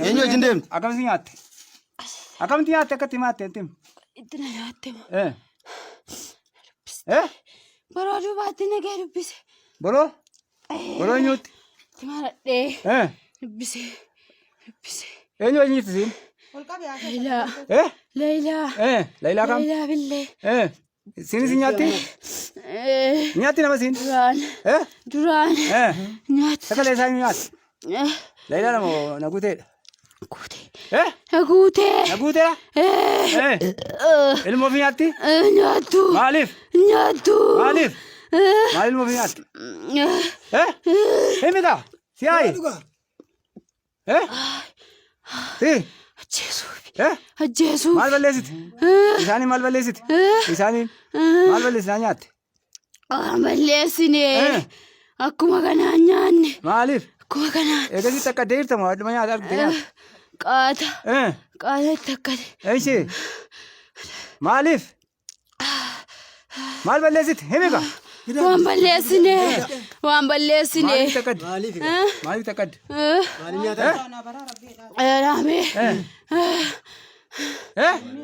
Eenyu wajjin deemte? Akkamitti nyaatte? Akkamitti nyaatte akkatti himaatte hin himu? Itti na nyaatte moo? Boroo duubaatti nagee dubbise. Boroo? Boroo eenyuutti? Itti maradhee. Dubbise. Eenyu wajjin jirti siin? Leelaa. Leelaa. Leelaa kam? Leelaa billee. Siinis nyaatti? Nyaatti nama siin? Duraan. Nyaatti. Sakalee isaa nyaatti? Leelaa nama naguuteedha. Guutee. Guutee. Naguuteedha? Ilmoo fi nyaatti? Nyaattu. Maaliif? Nyaattu. Maaliif? Maal ilmoo fi nyaatti? Himiidha? Siyaayi? Si? Ajjeesuuf. Maal balleessiti? Isaanii maal balleessiti? Isaanii maal balleessinaa nyaatte? Balleessine. Akkuma kanaan nyaanne. Maaliif? Akkuma kanaan. Eegasitti akka deegirtamu adduma nyaata argite nyaata. Qaata. Qaata itti akkate. Eeshi? Maaliif? Maal balleessiti? Himiga? Waan balleessine. Waan balleessine. Maaliif takkaddi? Maaliif takkaddi? Maaliif nyaata? Raamee.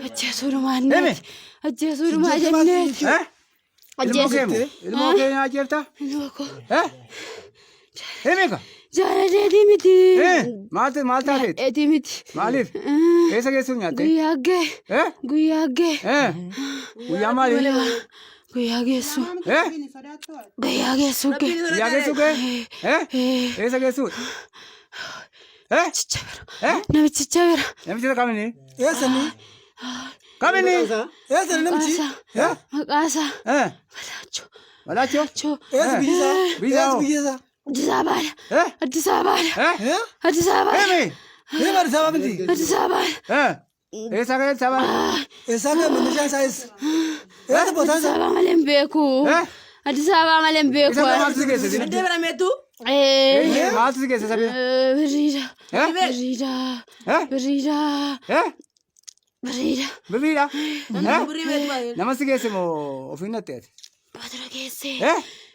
Ajjeesuu dhumaa jenneeti. Ajjeesuu dhumaa jenneeti. Ilmoo keemu? Ilmoo kee nyaachifta? Ilmoo koo. Himiga? Jaaladeetii miti. Maal taateeti? Eetii miti. Maaliif? Eessa geessuuf nyaatte? Guyyaa gee. Guyyaa gee. Guyyaa maali? Guyyaa geessu. Guyyaa geessu gee. Guyyaa geessu gee? Eessa geessuuf? Chicha bira. Namichicha bira. Namicha kamini? Eessani? Kamini? Eessani namichi? Maqaasaa. Balaachoo. Balaachoo? Eessa biyyisaa? Eessa biyyisaa? Addis Abaadha. Addis Abaadha. Addis Abaadha. Himi? Himi Addis Ababa miti? Addis Abaadha. Eessa ga'e Addis Abaadha? Eessaa ga'e meeshaan isaa eessa? Eessa bootaan Addis Ababa malee hin beeku. Addis Ababa malee hin beeku. Isa maaltu si geesse? Deemana meetu? Maaltu si geesse sabee? Biriida. Biriida. Biriida. Biriida. Biriidha? Burii meetu baay'ee. Nama si geesse moo ofiin natti ati? Nama dura geesse.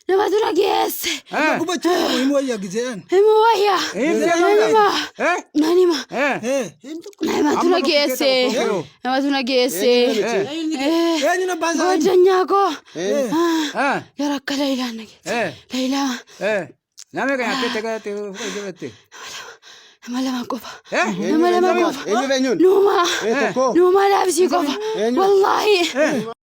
Nama dura geesse. Gubachuu himu wayyaa giseen. Himu wayyaa. Nanima. Nanima. Nama dura geesse. Nama dura geesse. Eenyu na baasa? Goddanyaa koo. Gara akka Leeyilaan na geesse. Leeyilaa. Nama kan nyaatee tegaatee fudhatee. Nama lama qofa. Nama lama qofa. Eenyu eenyuun? Nuuma. Nuuma laabsii qofa. Wallaahi.